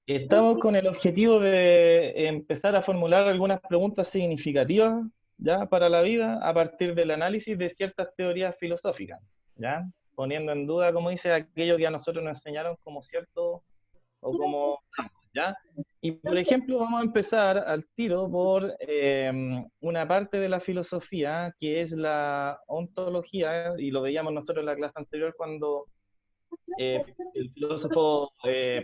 Estamos con el objetivo de empezar a formular algunas preguntas significativas, ¿ya? Para la vida a partir del análisis de ciertas teorías filosóficas, ¿ya? Poniendo en duda, como dice, aquello que a nosotros nos enseñaron como cierto o como, ¿ya? Y por ejemplo, vamos a empezar al tiro por una parte de la filosofía que es la ontología, y lo veíamos nosotros en la clase anterior cuando el filósofo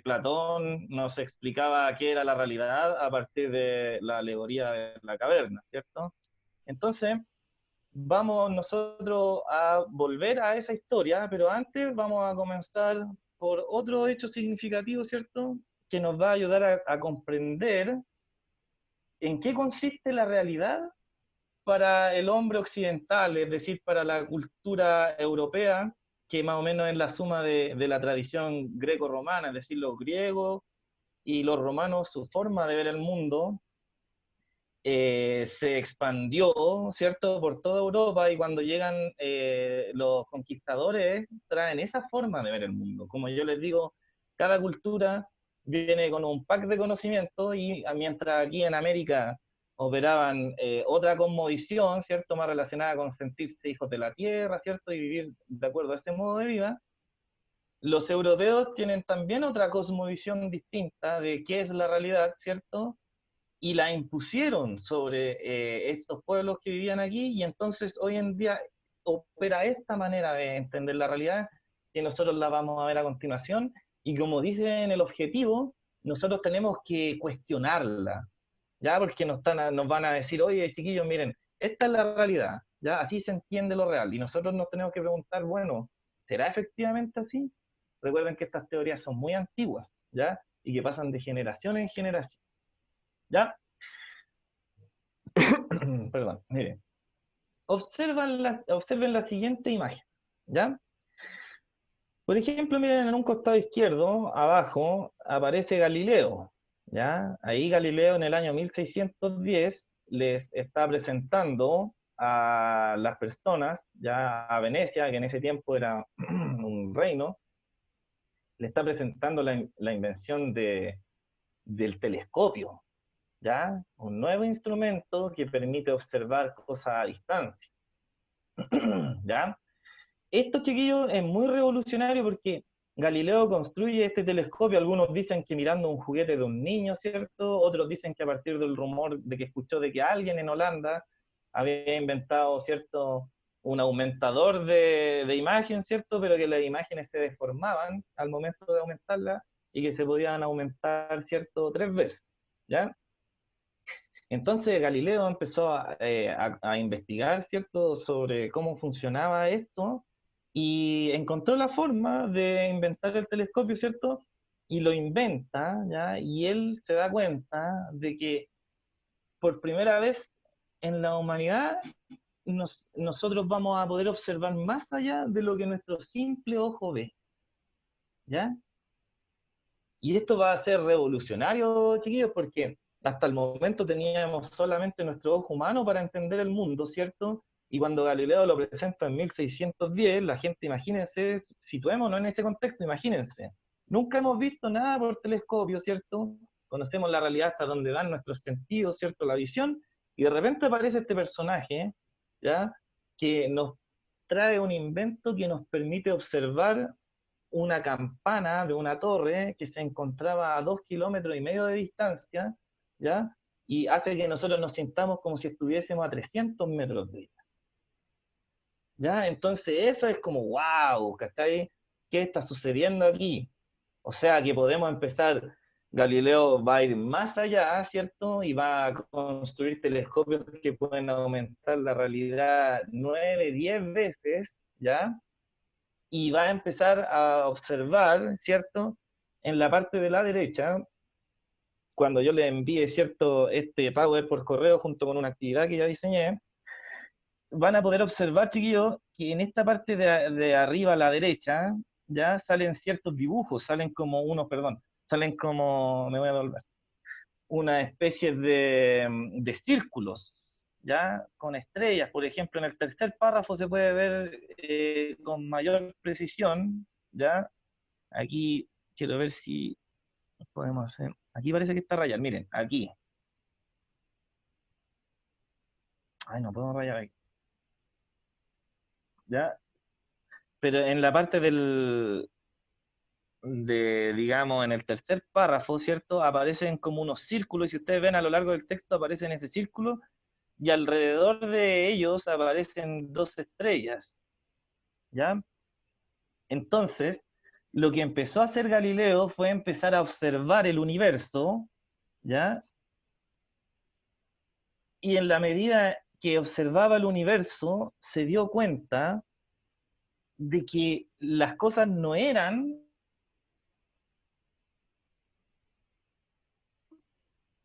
Platón nos explicaba qué era la realidad a partir de la alegoría de la caverna, ¿cierto? Entonces, vamos nosotros a volver a esa historia, pero antes vamos a comenzar por otro hecho significativo, ¿cierto? Que nos va a ayudar a comprender en qué consiste la realidad para el hombre occidental, es decir, para la cultura europea, que más o menos es la suma de la tradición greco-romana, es decir, los griegos y los romanos, su forma de ver el mundo, se expandió, ¿cierto?, por toda Europa, y cuando llegan los conquistadores, traen esa forma de ver el mundo. Como yo les digo, cada cultura viene con un pack de conocimiento, y mientras aquí en América operaban otra cosmovisión, ¿cierto?, más relacionada con sentirse hijos de la tierra, ¿cierto?, y vivir de acuerdo a ese modo de vida, los europeos tienen también otra cosmovisión distinta de qué es la realidad, ¿cierto?, y la impusieron sobre estos pueblos que vivían aquí, y entonces hoy en día opera esta manera de entender la realidad, que nosotros la vamos a ver a continuación, y como dice en el objetivo, nosotros tenemos que cuestionarla, ¿ya? Porque nos van a decir, oye, chiquillos, miren, esta es la realidad, ¿ya? Así se entiende lo real, y nosotros nos tenemos que preguntar, bueno, ¿será efectivamente así? Recuerden que estas teorías son muy antiguas, ¿ya? Y que pasan de generación en generación, ¿ya? Perdón, miren. Observen la siguiente imagen, ¿ya? Por ejemplo, miren, en un costado izquierdo, abajo, aparece Galileo, ¿ya? Ahí Galileo en el año 1610 les está presentando a las personas, ya a Venecia, que en ese tiempo era un reino, le está presentando la invención del telescopio, ¿ya? Un nuevo instrumento que permite observar cosas a distancia, ¿ya? Esto, chiquillos, es muy revolucionario porque Galileo construye este telescopio. Algunos dicen que mirando un juguete de un niño, ¿cierto? Otros dicen que a partir del rumor de que escuchó de que alguien en Holanda había inventado, ¿cierto?, un aumentador de imagen, ¿cierto? Pero que las imágenes se deformaban al momento de aumentarlas, y que se podían aumentar, ¿cierto?, 3 veces, ¿ya? Entonces Galileo empezó a investigar, ¿cierto?, sobre cómo funcionaba esto, y encontró la forma de inventar el telescopio, ¿cierto? Y lo inventa, ¿ya? Y él se da cuenta de que por primera vez en la humanidad nosotros vamos a poder observar más allá de lo que nuestro simple ojo ve, ¿ya? Y esto va a ser revolucionario, chiquillos, porque hasta el momento teníamos solamente nuestro ojo humano para entender el mundo, ¿cierto? Y cuando Galileo lo presenta en 1610, la gente, imagínense, situémonos en ese contexto, imagínense. Nunca hemos visto nada por telescopio, ¿cierto? Conocemos la realidad hasta donde dan nuestros sentidos, ¿cierto? La visión, y de repente aparece este personaje, ¿ya? Que nos trae un invento que nos permite observar una campana de una torre que se encontraba a 2,5 kilómetros de distancia, ¿ya? Y hace que nosotros nos sintamos como si estuviésemos a 300 metros de distancia, ¿ya? Entonces eso es como, wow, ¿cachai? ¿Qué está sucediendo aquí? O sea que podemos empezar, Galileo va a ir más allá, ¿cierto? Y va a construir telescopios que pueden aumentar la realidad 9, 10 veces, ¿ya? Y va a empezar a observar, ¿cierto? En la parte de la derecha, cuando yo le envíe, ¿cierto?, este Power por correo junto con una actividad que ya diseñé, van a poder observar, chiquillos, que en esta parte de arriba a la derecha, ya salen ciertos dibujos, salen como unos, perdón, salen como, me voy a volver, una especie de círculos, ¿ya? Con estrellas. Por ejemplo, en el tercer párrafo se puede ver con mayor precisión, ¿ya? Aquí quiero ver si Podemos hacer, aquí parece que está rayado, miren, aquí. Ay, no puedo rayar aquí. ¿Ya? Pero en la parte digamos, en el tercer párrafo, ¿cierto? Aparecen como unos círculos, y si ustedes ven a lo largo del texto, aparecen ese círculo, y alrededor de ellos aparecen dos estrellas, ¿ya? Entonces, lo que empezó a hacer Galileo fue empezar a observar el universo, ¿ya? Y en la medida que observaba el universo, se dio cuenta de que las cosas no eran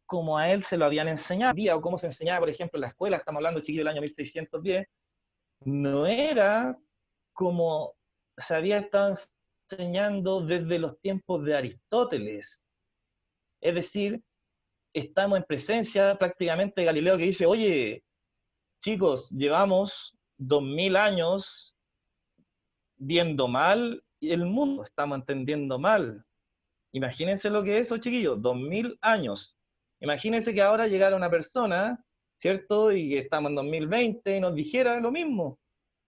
como a él se lo habían enseñado, o como se enseñaba, por ejemplo, en la escuela, estamos hablando, chiquillo, del año 1610, no era como se había estado enseñando desde los tiempos de Aristóteles. Es decir, estamos en presencia prácticamente de Galileo que dice, oye, chicos, llevamos 2000 años viendo mal el mundo, estamos entendiendo mal. Imagínense lo que es eso, chiquillos, 2000 años. Imagínense que ahora llegara una persona, ¿cierto? Y que estamos en 2020 y nos dijera lo mismo.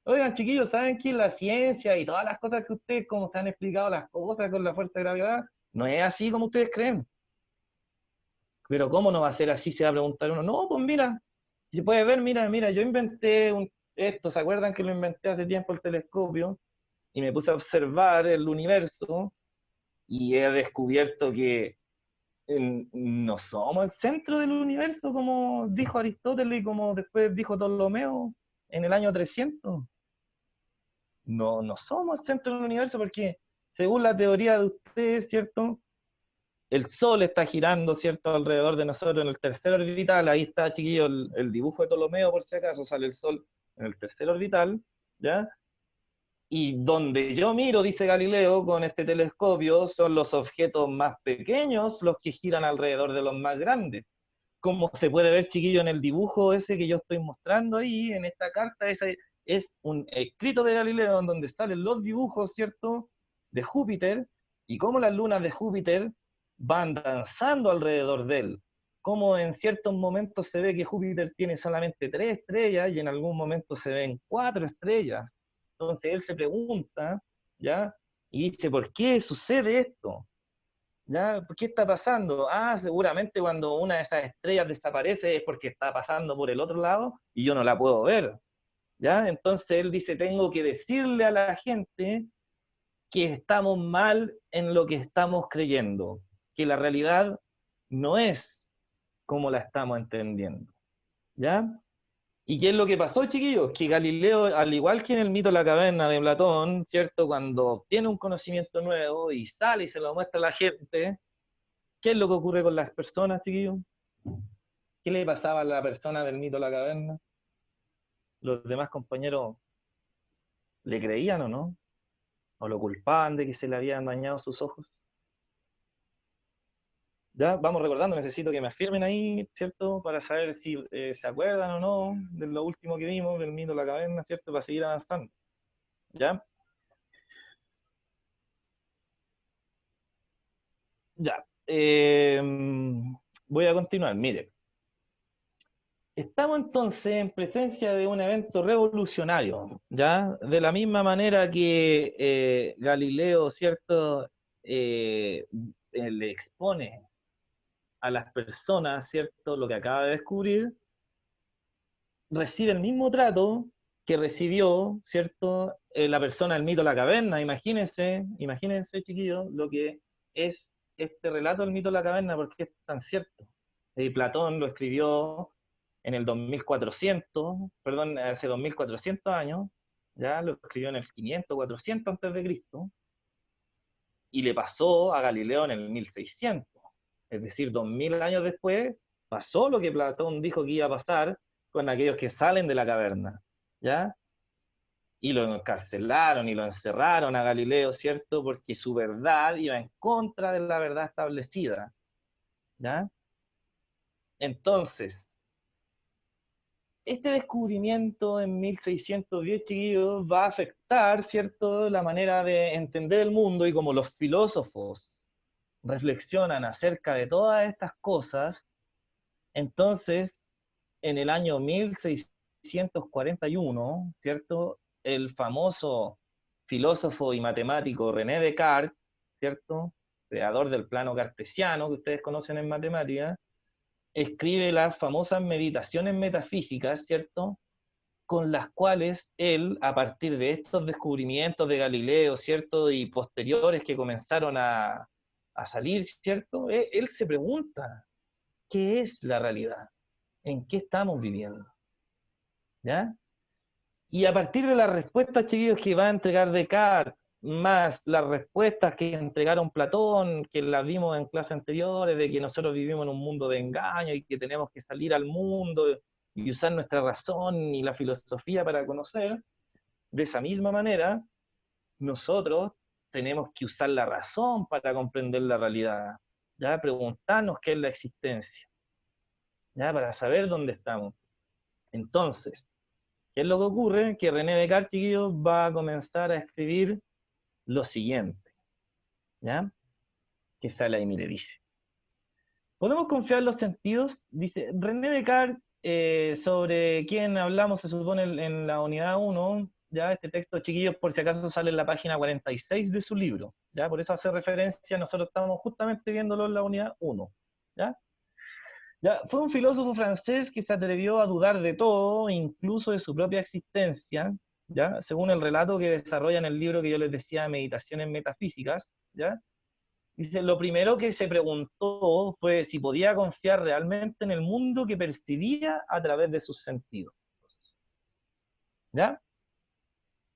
Oigan, chiquillos, ¿saben que la ciencia y todas las cosas que ustedes, como se han explicado las cosas con la fuerza de gravedad, no es así como ustedes creen? Pero ¿cómo no va a ser así? Se va a preguntar uno. No, pues mira, si se puede ver, mira, yo inventé esto, ¿se acuerdan que lo inventé hace tiempo el telescopio? Y me puse a observar el universo y he descubierto que no somos el centro del universo, como dijo Aristóteles y como después dijo Ptolomeo en el año 300. No, no somos el centro del universo porque, según la teoría de ustedes, ¿cierto? El Sol está girando, ¿cierto?, alrededor de nosotros en el tercer orbital. Ahí está, chiquillo, el dibujo de Ptolomeo, por si acaso, sale el Sol en el tercer orbital, ¿ya? Y donde yo miro, dice Galileo, con este telescopio, son los objetos más pequeños los que giran alrededor de los más grandes. Como se puede ver, chiquillo, en el dibujo ese que yo estoy mostrando ahí, en esta carta, ese es un escrito de Galileo en donde salen los dibujos, ¿cierto?, de Júpiter, y cómo las lunas de Júpiter van danzando alrededor de él. Como en ciertos momentos se ve que Júpiter tiene solamente 3 estrellas y en algún momento se ven 4 estrellas. Entonces él se pregunta, ¿ya? Y dice, ¿por qué sucede esto? ¿Ya? ¿Por qué está pasando? Ah, seguramente cuando una de esas estrellas desaparece es porque está pasando por el otro lado y yo no la puedo ver. ¿Ya? Entonces él dice, tengo que decirle a la gente que estamos mal en lo que estamos creyendo, que la realidad no es como la estamos entendiendo. ¿Ya? ¿Y qué es lo que pasó, chiquillos? Que Galileo, al igual que en el mito de la caverna de Platón, ¿cierto? Cuando obtiene un conocimiento nuevo y sale y se lo muestra a la gente, ¿qué es lo que ocurre con las personas, chiquillos? ¿Qué le pasaba a la persona del mito de la caverna? ¿Los demás compañeros le creían o no? ¿O lo culpaban de que se le habían dañado sus ojos? Ya, vamos recordando, necesito que me afirmen ahí, ¿cierto? Para saber si se acuerdan o no de lo último que vimos, del mito de la caverna, ¿cierto? Para seguir avanzando. ¿Ya? Ya. Voy a continuar. Mire, estamos entonces en presencia de un evento revolucionario, ¿ya? De la misma manera que Galileo, ¿cierto? Le expone a las personas, ¿cierto? Lo que acaba de descubrir, recibe el mismo trato que recibió, ¿cierto? La persona del mito de la caverna. Imagínense, chiquillos, lo que es este relato del mito de la caverna, porque es tan cierto. Platón lo escribió en el 2400, perdón, hace 2400 años, ya lo escribió en el 500, 400 antes de Cristo, y le pasó a Galileo en el 1600. Es decir, 2000 años después, pasó lo que Platón dijo que iba a pasar con aquellos que salen de la caverna, ¿ya? Y lo encarcelaron y lo encerraron a Galileo, ¿cierto? Porque su verdad iba en contra de la verdad establecida, ¿ya? Entonces, este descubrimiento en 1610, chiquillos, va a afectar, ¿cierto?, la manera de entender el mundo y como los filósofos, reflexionan acerca de todas estas cosas, entonces, en el año 1641, ¿cierto? El famoso filósofo y matemático René Descartes, ¿cierto? Creador del plano cartesiano que ustedes conocen en matemática, escribe las famosas meditaciones metafísicas, ¿cierto? Con las cuales él, a partir de estos descubrimientos de Galileo, ¿cierto? Y posteriores que comenzaron a salir, ¿cierto? Él se pregunta, ¿qué es la realidad? ¿En qué estamos viviendo? ¿Ya? Y a partir de las respuestas, chiquillos, que va a entregar Descartes, más las respuestas que entregaron Platón, que las vimos en clases anteriores, de que nosotros vivimos en un mundo de engaño y que tenemos que salir al mundo y usar nuestra razón y la filosofía para conocer, de esa misma manera, nosotros tenemos que usar la razón para comprender la realidad, ¿ya? Preguntarnos qué es la existencia, ¿ya? Para saber dónde estamos. Entonces, ¿qué es lo que ocurre? Que René Descartes, chiquillos, va a comenzar a escribir lo siguiente, ¿ya? Que sale ahí, mire, dice. ¿Podemos confiar en los sentidos? Dice René Descartes, sobre quien hablamos, se supone, en la unidad 1, ya este texto, chiquillos, por si acaso sale en la página 46 de su libro, ya por eso hace referencia, nosotros estamos justamente viéndolo en la unidad 1, ¿ya? Ya, fue un filósofo francés que se atrevió a dudar de todo, incluso de su propia existencia, ¿ya? Según el relato que desarrolla en el libro que yo les decía, Meditaciones Metafísicas, ¿ya? Dice, lo primero que se preguntó fue si podía confiar realmente en el mundo que percibía a través de sus sentidos, ¿ya?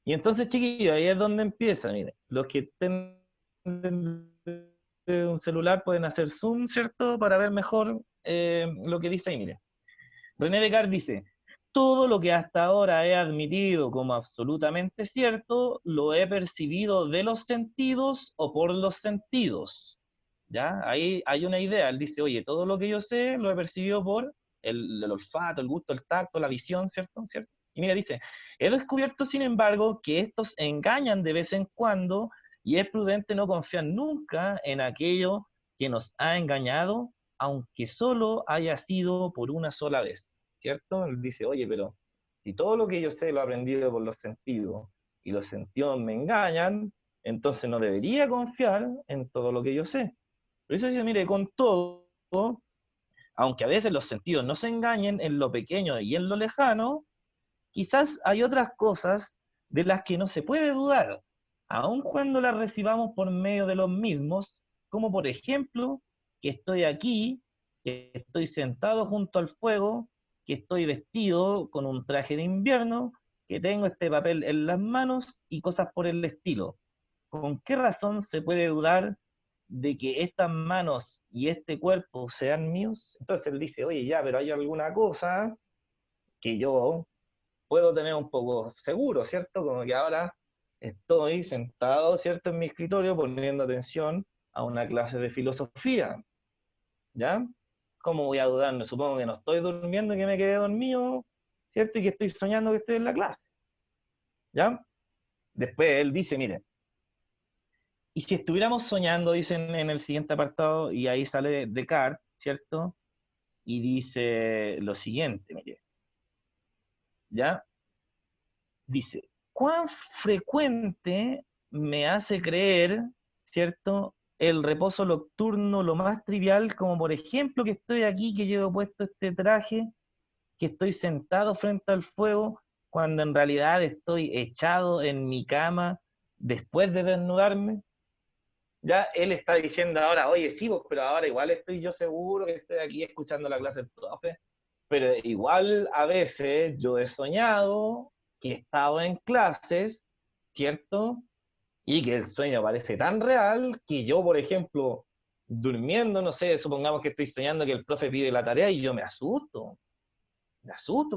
Y entonces, chiquillos, ahí es donde empieza, miren, los que tienen un celular pueden hacer zoom, ¿cierto? Para ver mejor lo que dice ahí, miren. René Descartes dice, todo lo que hasta ahora he admitido como absolutamente cierto, lo he percibido de los sentidos o por los sentidos. ¿Ya? Ahí hay una idea, él dice, oye, todo lo que yo sé lo he percibido por el olfato, el gusto, el tacto, la visión, ¿cierto? ¿Cierto? Y mira, dice, he descubierto, sin embargo, que estos engañan de vez en cuando y es prudente no confiar nunca en aquello que nos ha engañado, aunque solo haya sido por una sola vez, ¿cierto? Él dice, oye, pero si todo lo que yo sé lo he aprendido por los sentidos y los sentidos me engañan, entonces no debería confiar en todo lo que yo sé. Por eso dice, mire, con todo, aunque a veces los sentidos no se engañen en lo pequeño y en lo lejano, quizás hay otras cosas de las que no se puede dudar, aun cuando las recibamos por medio de los mismos, como por ejemplo, que estoy aquí, que estoy sentado junto al fuego, que estoy vestido con un traje de invierno, que tengo este papel en las manos y cosas por el estilo. ¿Con qué razón se puede dudar de que estas manos y este cuerpo sean míos? Entonces él dice, oye, ya, pero hay alguna cosa que yo puedo tener un poco seguro, ¿cierto? Como que ahora estoy sentado, ¿cierto? En mi escritorio poniendo atención a una clase de filosofía, ¿ya? ¿Cómo voy a dudar? Me supongo que no estoy durmiendo, que me quedé dormido, ¿cierto? Y que estoy soñando que estoy en la clase, ¿ya? Después él dice, mire, y si estuviéramos soñando, dicen en el siguiente apartado, y ahí sale Descartes, ¿cierto? Y dice lo siguiente, mire, ¿ya? Dice, ¿cuán frecuente me hace creer, ¿cierto? El reposo nocturno, lo más trivial, como por ejemplo que estoy aquí, que llevo puesto este traje, que estoy sentado frente al fuego, cuando en realidad estoy echado en mi cama después de desnudarme. Ya él está diciendo ahora, oye, sí, pues, pero ahora igual estoy yo seguro que estoy aquí escuchando la clase del profe, pero igual a veces yo he soñado que he estado en clases, ¿cierto? Y que el sueño parece tan real que yo, por ejemplo, durmiendo, no sé, supongamos que estoy soñando que el profe pide la tarea y yo me asusto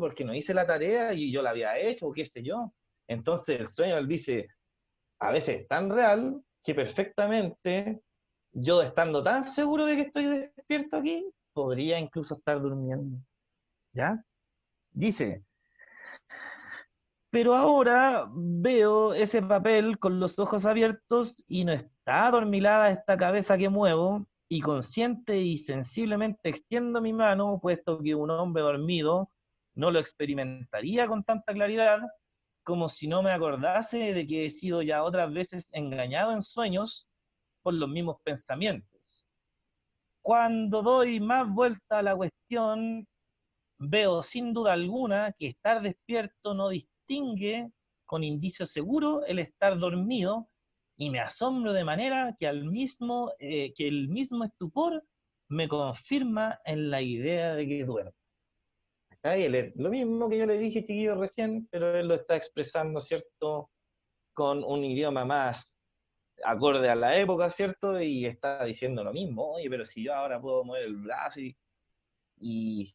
porque no hice la tarea y yo la había hecho, o qué sé yo. Entonces el sueño, él dice, a veces es tan real que perfectamente yo estando tan seguro de que estoy despierto aquí, podría incluso estar durmiendo. ¿Ya? Dice, Pero ahora veo ese papel con los ojos abiertos y no está adormilada esta cabeza que muevo, y consciente y sensiblemente extiendo mi mano, puesto que un hombre dormido no lo experimentaría con tanta claridad, como si no me acordase de que he sido ya otras veces engañado en sueños por los mismos pensamientos. Cuando doy más vuelta a la cuestión, veo sin duda alguna que estar despierto no distingue con indicio seguro el estar dormido, y me asombro de manera que, que el mismo estupor me confirma en la idea de que duermo. Lo mismo que yo le dije, chiquillo, recién, pero él lo está expresando, ¿cierto?, con un idioma más acorde a la época, ¿cierto? Y está diciendo lo mismo. Oye, pero si yo ahora puedo mover el brazo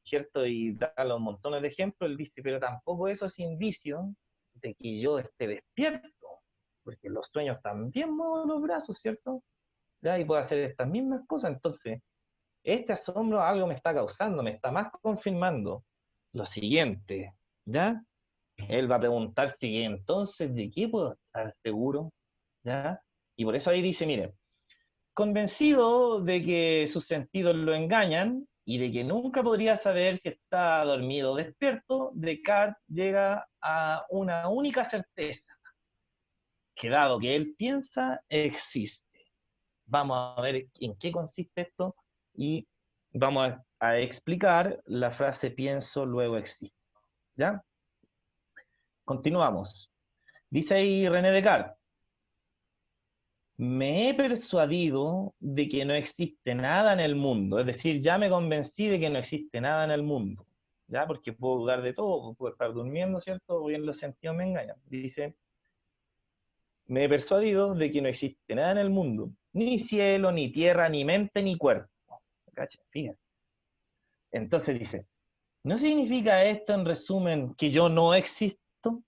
cierto, y da los montones de ejemplos, él dice, pero tampoco eso es indicio de que yo esté despierto, porque en los sueños también muevo los brazos, ¿cierto? ¿Ya? Y puedo hacer estas mismas cosas. Entonces, este asombro algo me está causando, me está más confirmando lo siguiente, ¿ya? Él va a preguntar si entonces, ¿de qué puedo estar seguro? ¿Ya? Y por eso ahí dice, mire, convencido de que sus sentidos lo engañan y de que nunca podría saber si está dormido o despierto, Descartes llega a una única certeza, que dado que él piensa, existe. Vamos a ver en qué consiste esto y vamos a explicar la frase pienso, luego existo. ¿Ya? Continuamos. Dice ahí René Descartes, me he persuadido de que no existe nada en el mundo, es decir, ya me convencí de que no existe nada en el mundo, ya, porque puedo dudar de todo, puedo estar durmiendo, ¿cierto? O bien los sentidos me engañan. Dice, me he persuadido de que no existe nada en el mundo, ni cielo, ni tierra, ni mente, ni cuerpo. ¿Cacha? Fíjense. Entonces dice, ¿no significa esto en resumen que yo no existo?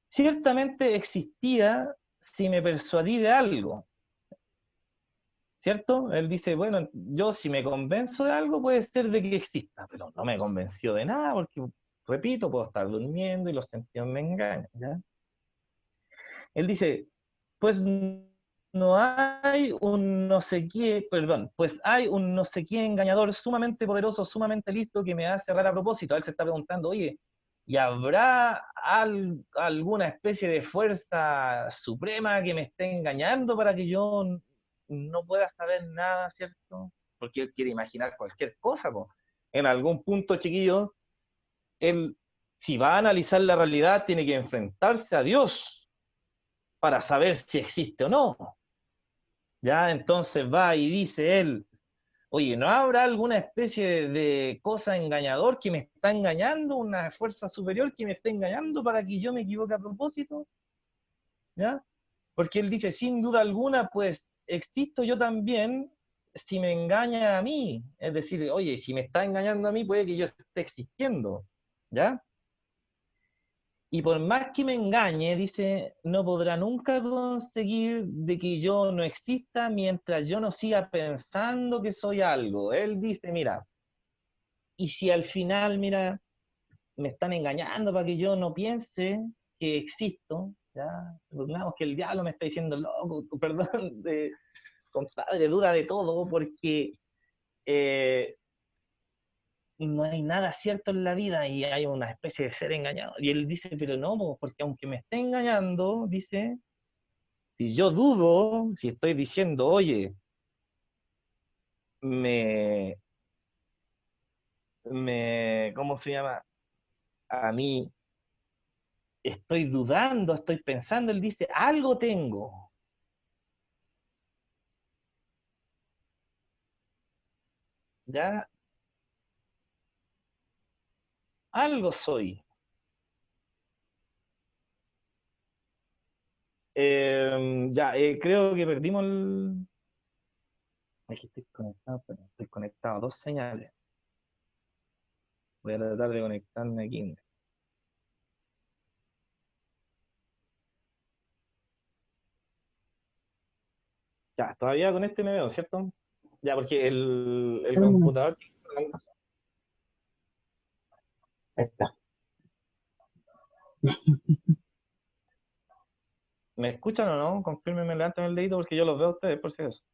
Ciertamente existía si me persuadí de algo, ¿cierto? Él dice, bueno, yo si me convenzo de algo puede ser de que exista, pero no me convenció de nada porque, repito, puedo estar durmiendo y los sentidos me engañan, ¿ya? Él dice, pues no hay un no sé qué, perdón, pues hay un no sé qué engañador sumamente poderoso, sumamente listo que me hace cerrar a propósito. Él se está preguntando, oye, ¿y habrá alguna especie de fuerza suprema que me esté engañando para que yo no pueda saber nada, ¿cierto? Porque él quiere imaginar cualquier cosa, po. En algún punto, chiquillo, él, si va a analizar la realidad, tiene que enfrentarse a Dios para saber si existe o no. Ya, entonces va y dice él, oye, ¿no habrá alguna especie de cosa engañador que me está engañando, una fuerza superior que me está engañando para que yo me equivoque a propósito? ¿Ya? Porque él dice, sin duda alguna, pues existo yo también si me engaña a mí. Es decir, oye, si me está engañando a mí, puede que yo esté existiendo. ¿Ya? Y por más que me engañe, dice, no podrá nunca conseguir de que yo no exista mientras yo no siga pensando que soy algo. Él dice, mira, y si al final, mira, me están engañando para que yo no piense que existo, ya, supongamos que el diablo me está diciendo, loco, perdón, compadre, duda de todo, porque eh, no hay nada cierto en la vida y hay una especie de ser engañado. Y él dice, pero no, porque aunque me esté engañando, dice, si yo dudo, si estoy diciendo, oye, me, ¿cómo se llama? A mí estoy dudando, estoy pensando, él dice, algo tengo, ya, algo soy. Ya, creo que perdimos el... Es que estoy conectado, pero estoy conectado a dos señales. Voy a tratar de conectarme aquí. Ya, todavía con este me veo, ¿cierto? Ya, porque el Mm, computador... ahí está. ¿Me escuchan o no? Confírmenme, levanten el dedito porque yo los veo a ustedes, por si acaso.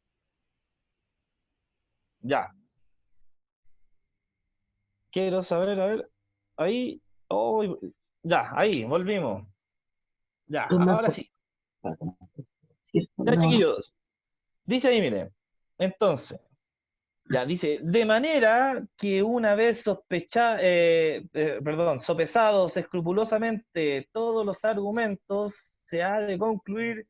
Ya, quiero saber, a ver, ahí, oh, ya, ahí, volvimos. Ya, Tú me ahora sí. ¿cierto? Ya, No, chiquillos, dice ahí, miren, entonces, ya dice, de manera que una vez sopesados escrupulosamente todos los argumentos, se ha de concluir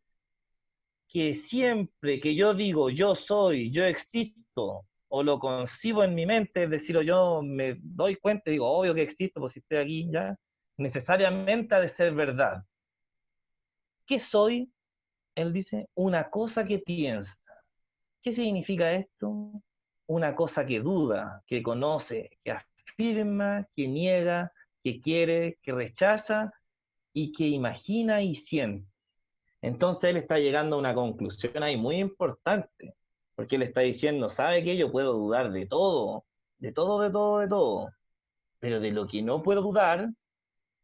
que siempre que yo digo yo soy, yo existo, o lo concibo en mi mente, es decir, o yo me doy cuenta y digo, obvio que existo, pues si estoy aquí ya, necesariamente ha de ser verdad. ¿Qué soy? Él dice, una cosa que piensa. ¿Qué significa esto? Una cosa que duda, que conoce, que afirma, que niega, que quiere, que rechaza y que imagina y siente. Entonces él está llegando a una conclusión ahí muy importante, porque él está diciendo, ¿sabe qué? Yo puedo dudar de todo, de todo, de todo, de todo, pero de lo que no puedo dudar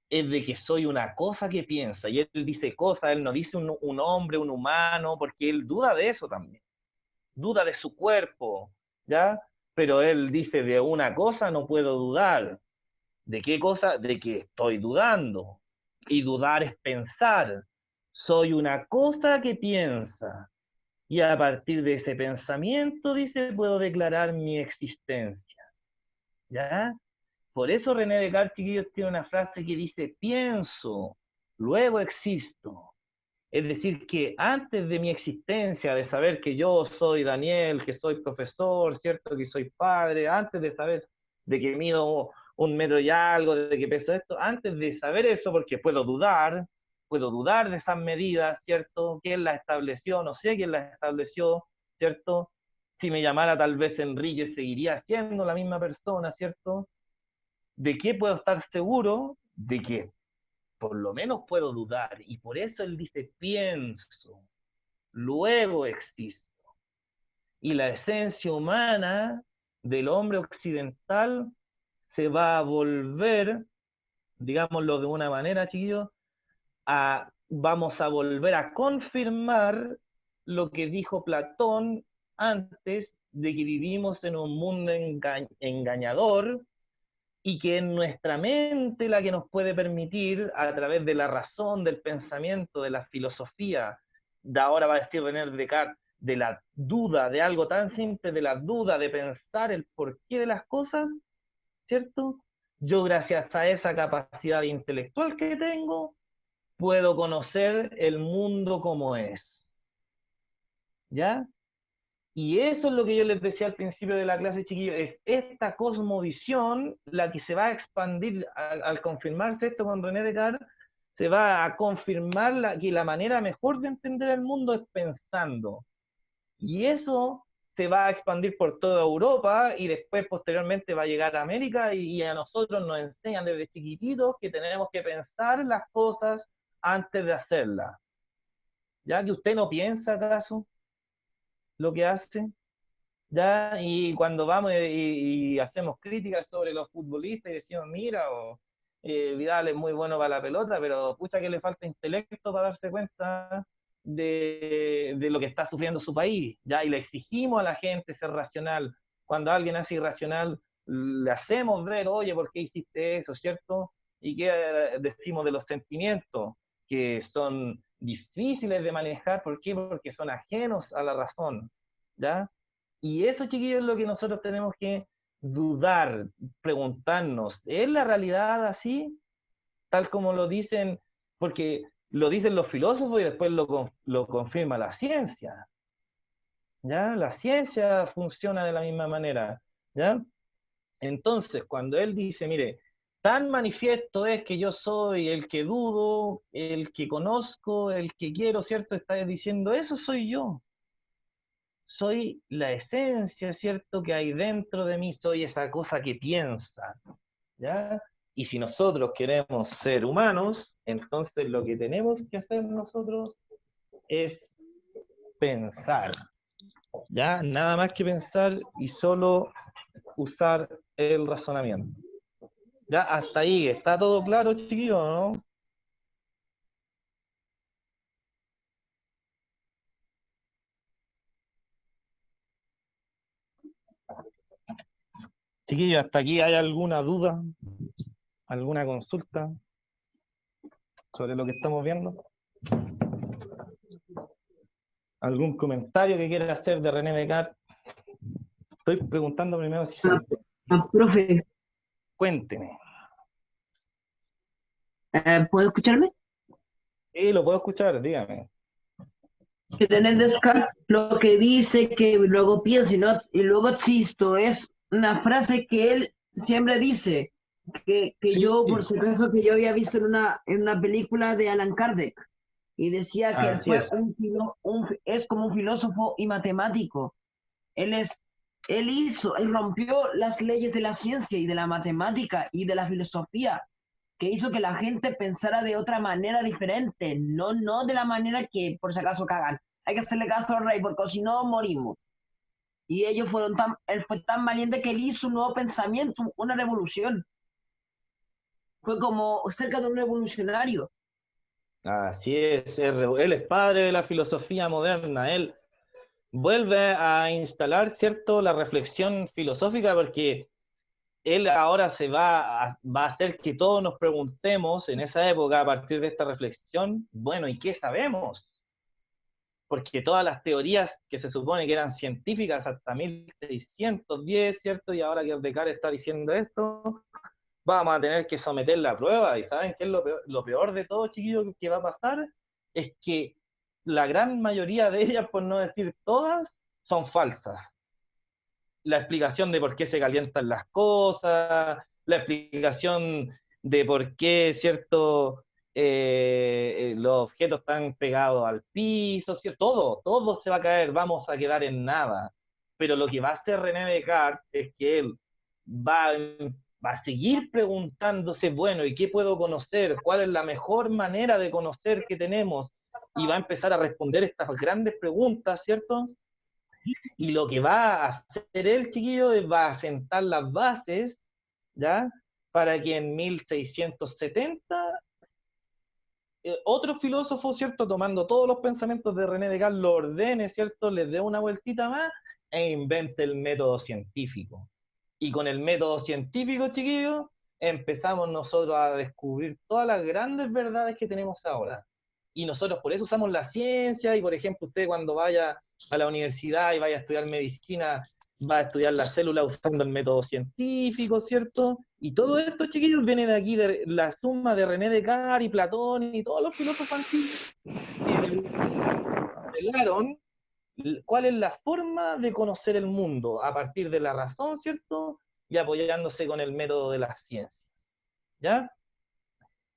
es de que soy una cosa que piensa, y él dice cosa, él no dice un hombre, un humano, porque él duda de eso también, duda de su cuerpo, ¿ya? Pero él dice de una cosa no puedo dudar. ¿De qué cosa? De que estoy dudando. Y dudar es pensar. Soy una cosa que piensa. Y a partir de ese pensamiento, dice, puedo declarar mi existencia. ¿Ya? Por eso René Descartes, chiquillos, tiene una frase que dice, pienso, luego existo. Es decir, que antes de mi existencia, de saber que yo soy Daniel, que soy profesor, ¿cierto? Que soy padre, antes de saber de que mido 1 metro y algo, de que peso esto, antes de saber eso, porque puedo dudar de esas medidas, ¿cierto? ¿Quién las estableció? No sé quién las estableció, ¿cierto? Si me llamara tal vez Enrique, seguiría siendo la misma persona, ¿cierto? ¿De qué puedo estar seguro? De que por lo menos puedo dudar. Y por eso él dice, pienso, luego existo. Y la esencia humana del hombre occidental se va a volver, digámoslo de una manera, chiquillos, vamos a volver a confirmar lo que dijo Platón antes de que vivimos en un mundo engañador y que en nuestra mente la que nos puede permitir, a través de la razón, del pensamiento, de la filosofía, de ahora va a decir René Descartes, de la duda, de algo tan simple, de la duda, de pensar el porqué de las cosas, ¿cierto? Yo gracias a esa capacidad intelectual que tengo, puedo conocer el mundo como es, ¿ya? Y eso es lo que yo les decía al principio de la clase, chiquillos, es esta cosmovisión la que se va a expandir al confirmarse esto con René Descartes, se va a confirmar que la manera mejor de entender el mundo es pensando. Y eso se va a expandir por toda Europa y después posteriormente va a llegar a América y a nosotros nos enseñan desde chiquititos que tenemos que pensar las cosas antes de hacerlas. ¿Ya que usted no piensa acaso lo que hace? ¿Ya? Y cuando vamos y hacemos críticas sobre los futbolistas y decimos, mira, Vidal es muy bueno para la pelota, pero pucha que le falta intelecto para darse cuenta de lo que está sufriendo su país, ¿ya? Y le exigimos a la gente ser racional. Cuando alguien hace irracional, le hacemos ver, oye, ¿por qué hiciste eso, cierto? ¿Y qué decimos de los sentimientos? Que son difíciles de manejar, ¿por qué? Porque son ajenos a la razón, ¿ya? Y eso, chiquillos, es lo que nosotros tenemos que dudar, preguntarnos, ¿es la realidad así? Tal como lo dicen, porque lo dicen los filósofos y después lo confirma la ciencia, ¿ya? La ciencia funciona de la misma manera, ¿ya? Entonces, cuando él dice, mire, tan manifiesto es que yo soy el que dudo, el que conozco, el que quiero, ¿cierto? Está diciendo, eso soy yo. Soy la esencia, ¿cierto? Que hay dentro de mí, soy esa cosa que piensa, ¿ya? Y si nosotros queremos ser humanos, entonces lo que tenemos que hacer nosotros es pensar, ¿ya? Nada más que pensar y solo usar el razonamiento. ¿Ya? Hasta ahí, ¿está todo claro, chiquillos, no? Chiquillos, ¿hasta aquí hay alguna duda, alguna consulta sobre lo que estamos viendo? ¿Algún comentario que quiera hacer de René Descartes? Estoy preguntando primero si Ah, sabe. profe, Cuénteme. ¿puedo escucharme? Sí, lo puedo escuchar, dígame. Que René Descartes lo que dice que luego pienso y luego existo es una frase que él siempre dice, que Sí, yo, por si acaso, que yo había visto en una película de Alan Kardec, y decía que él así fue es. es como un filósofo y matemático. Él es, él rompió las leyes de la ciencia y de la matemática y de la filosofía, que hizo que la gente pensara de otra manera diferente, no de la manera que por si acaso cagan. Hay que hacerle caso al rey porque si no morimos. Y él fue tan valiente que él hizo un nuevo pensamiento, una revolución. Fue como cerca de un revolucionario. Así es. Él es padre de la filosofía moderna. Él vuelve a instalar, ¿cierto?, la reflexión filosófica porque él ahora va a hacer que todos nos preguntemos en esa época, a partir de esta reflexión, bueno, ¿y qué sabemos? Porque todas las teorías que se supone que eran científicas hasta 1610, ¿cierto? Y ahora que Descartes está diciendo esto, vamos a tener que someterla a prueba. ¿Y saben qué es lo peor de todo, chiquillos, que va a pasar? Es que la gran mayoría de ellas, por no decir todas, son falsas. La explicación de por qué se calientan las cosas, la explicación de por qué, ¿cierto? Los objetos están pegados al piso, ¿cierto? Todo se va a caer, vamos a quedar en nada. Pero lo que va a hacer René Descartes es que él va, va a seguir preguntándose, bueno, ¿y qué puedo conocer? ¿Cuál es la mejor manera de conocer que tenemos? Y va a empezar a responder estas grandes preguntas, ¿cierto? Y lo que va a hacer el chiquillo es va a sentar las bases, ¿ya? Para que en 1670 otro filósofo, ¿cierto? Tomando todos los pensamientos de René Descartes, lo ordene, ¿cierto? Les dé una vueltita más e invente el método científico. Y con el método científico, chiquillos, empezamos nosotros a descubrir todas las grandes verdades que tenemos ahora. Y nosotros por eso usamos la ciencia, y por ejemplo, usted cuando vaya a la universidad y vaya a estudiar medicina, va a estudiar la célula usando el método científico, ¿cierto? Y todo esto, chiquillos, viene de aquí, de la suma de René Descartes y Platón y todos los filósofos antiguos que revelaron cuál es la forma de conocer el mundo a partir de la razón, ¿cierto? Y apoyándose con el método de las ciencias, ¿ya?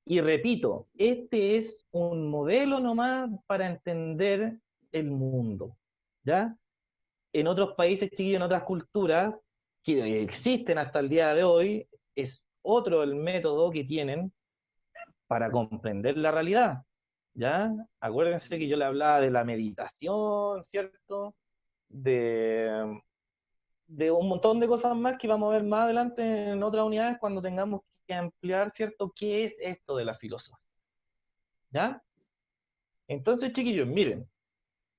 Y repito, este es un modelo nomás para entender el mundo, ¿ya? En otros países, chiquillos, en otras culturas que existen hasta el día de hoy, es otro el método que tienen para comprender la realidad, ¿ya? Acuérdense que yo le hablaba de la meditación, ¿cierto? De, de un montón de cosas más que vamos a ver más adelante en otras unidades cuando tengamos que ampliar, ¿cierto? ¿Qué es esto de la filosofía? ¿Ya? Entonces, chiquillos, miren,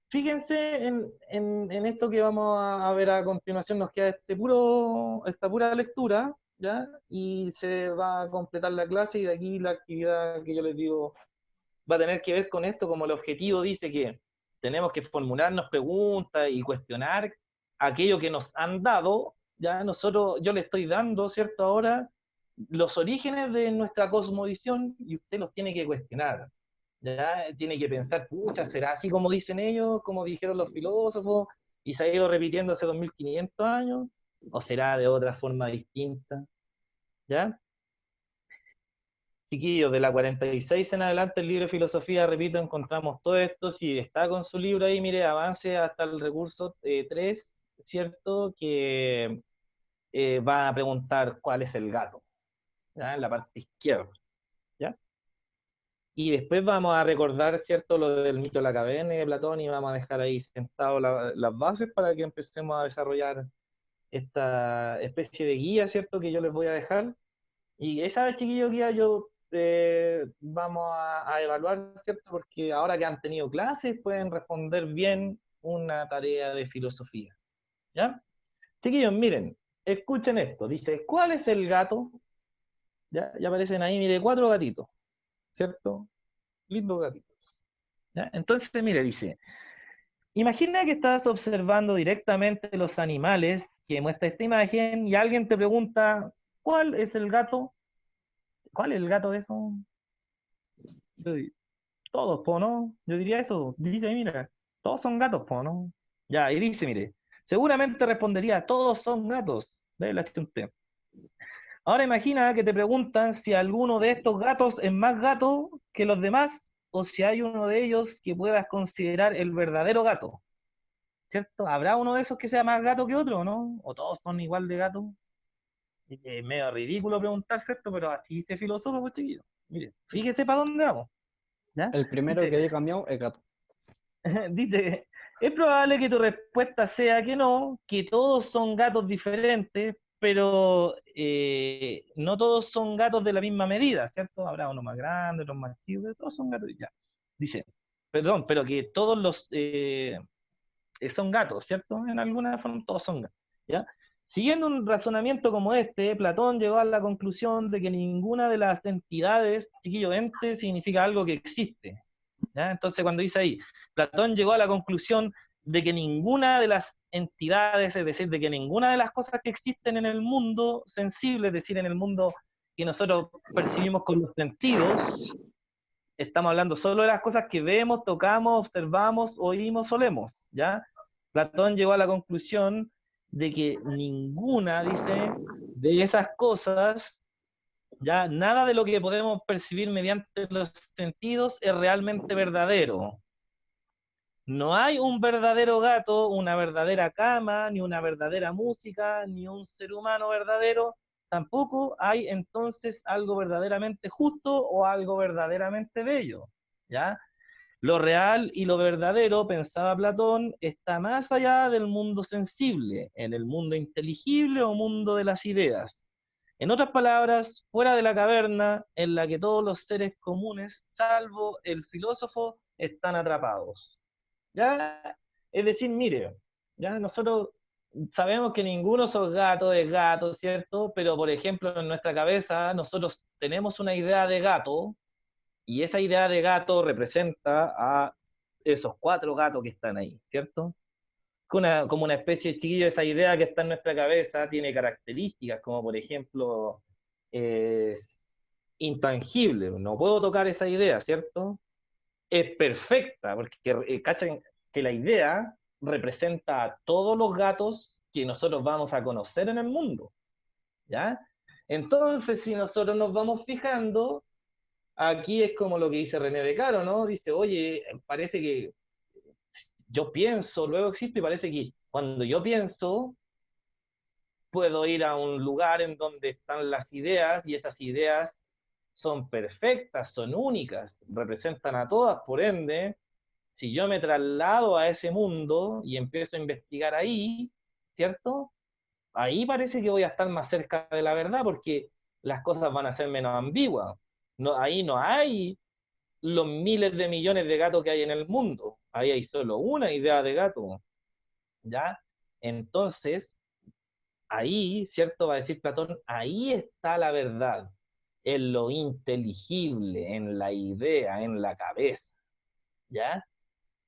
fíjense en esto que vamos a ver a continuación, nos queda esta pura lectura, ¿ya? Y se va a completar la clase y de aquí la actividad que yo les digo va a tener que ver con esto, como el objetivo dice que tenemos que formularnos preguntas y cuestionar aquello que nos han dado, ya nosotros, yo le estoy dando, ¿cierto? Ahora los orígenes de nuestra cosmovisión y usted los tiene que cuestionar, ya tiene que pensar, pucha, ¿será así como dicen ellos, como dijeron los filósofos, y se ha ido repitiendo hace 2500 años? ¿O será de otra forma distinta? ¿Ya? Chiquillos, de la 46 en adelante, el libro de filosofía, repito, encontramos todo esto. Si está con su libro ahí, mire, avance hasta el recurso 3, ¿cierto? Que va a preguntar cuál es el gato, ¿ya? En la parte izquierda, ¿ya? Y después vamos a recordar, ¿cierto? Lo del mito de la caverna y de Platón, y vamos a dejar ahí sentado las bases para que empecemos a desarrollar esta especie de guía, ¿cierto? Que yo les voy a dejar. Y esa, chiquillo, guía yo vamos a evaluar, ¿cierto? Porque ahora que han tenido clases pueden responder bien una tarea de filosofía, ¿ya? Chiquillos, miren, escuchen esto, dice, ¿cuál es el gato? Ya aparecen ahí, mire, 4 gatitos, ¿cierto? Lindos gatitos. ¿Ya? Entonces, mire, dice, imagina que estás observando directamente los animales que muestra esta imagen y alguien te pregunta, ¿cuál es el gato? ¿Cuál es el gato de eso? Todos, po, ¿no? Yo diría eso. Dice, mira, todos son gatos, po, ¿no? Ya, y dice, mire, seguramente respondería, todos son gatos. Ve la chunte. Ahora imagina que te preguntan si alguno de estos gatos es más gato que los demás o si hay uno de ellos que puedas considerar el verdadero gato, ¿cierto? ¿Habrá uno de esos que sea más gato que otro, no? ¿O todos son igual de gatos? Es medio ridículo preguntar, ¿cierto? Pero así se filosofo, pues, chiquillo. Mire, fíjese para dónde vamos, ¿ya? El primero Dice, que haya cambiado es gato. dice, es probable que tu respuesta sea que no, que todos son gatos diferentes, pero no todos son gatos de la misma medida, ¿cierto? Habrá uno más grande, otros más chicos, todos son gatos, ya. Dice, perdón, pero que todos los son gatos, ¿cierto? En alguna forma todos son gatos, ¿ya? Siguiendo un razonamiento como este, Platón llegó a la conclusión de que ninguna de las entidades, chiquillo, ente significa algo que existe, ¿ya? Entonces cuando dice ahí, Platón llegó a la conclusión de que ninguna de las entidades, es decir, de que ninguna de las cosas que existen en el mundo sensible, es decir, en el mundo que nosotros percibimos con los sentidos, estamos hablando solo de las cosas que vemos, tocamos, observamos, oímos, olemos, ¿ya? Platón llegó a la conclusión de que ninguna, dice, de esas cosas, ya nada de lo que podemos percibir mediante los sentidos es realmente verdadero. No hay un verdadero gato, una verdadera cama, ni una verdadera música, ni un ser humano verdadero. Tampoco hay entonces algo verdaderamente justo o algo verdaderamente bello, ¿ya? Lo real y lo verdadero, pensaba Platón, está más allá del mundo sensible, en el mundo inteligible o mundo de las ideas. En otras palabras, fuera de la caverna en la que todos los seres comunes, salvo el filósofo, están atrapados. ¿Ya? Es decir, mire, ya nosotros sabemos que ninguno de esos gatos es gato, ¿cierto? Pero, por ejemplo, en nuestra cabeza nosotros tenemos una idea de gato y esa idea de gato representa a esos 4 gatos que están ahí, ¿cierto? Como una especie de chiquillo, esa idea que está en nuestra cabeza tiene características, como por ejemplo, es intangible, no puedo tocar esa idea, ¿cierto? Es perfecta, porque cachan que la idea representa a todos los gatos que nosotros vamos a conocer en el mundo, ¿ya? Entonces, si nosotros nos vamos fijando, aquí es como lo que dice René Descartes, ¿no? Dice, oye, parece que yo pienso, luego existe, y parece que cuando yo pienso, puedo ir a un lugar en donde están las ideas, y esas ideas son perfectas, son únicas, representan a todas, por ende, si yo me traslado a ese mundo y empiezo a investigar ahí, ¿cierto? Ahí parece que voy a estar más cerca de la verdad porque las cosas van a ser menos ambiguas. No, ahí no hay los miles de millones de gatos que hay en el mundo. Ahí hay solo una idea de gato, ¿ya? Entonces, ahí, ¿cierto? Va a decir Platón, ahí está la verdad, en lo inteligible, en la idea, en la cabeza, ¿ya?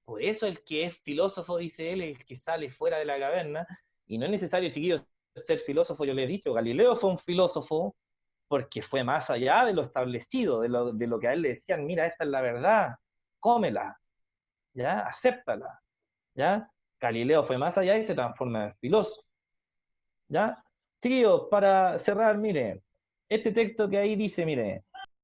Por eso el que es filósofo, dice él, el que sale fuera de la caverna, y no es necesario, chiquillos, ser filósofo, yo le he dicho, Galileo fue un filósofo porque fue más allá de lo establecido, de lo que a él le decían, mira, esta es la verdad, cómela, ¿ya? Acéptala, ¿ya? Galileo fue más allá y se transforma en filósofo, ¿ya? Chiquillos, para cerrar, mire, este texto que ahí dice, mire,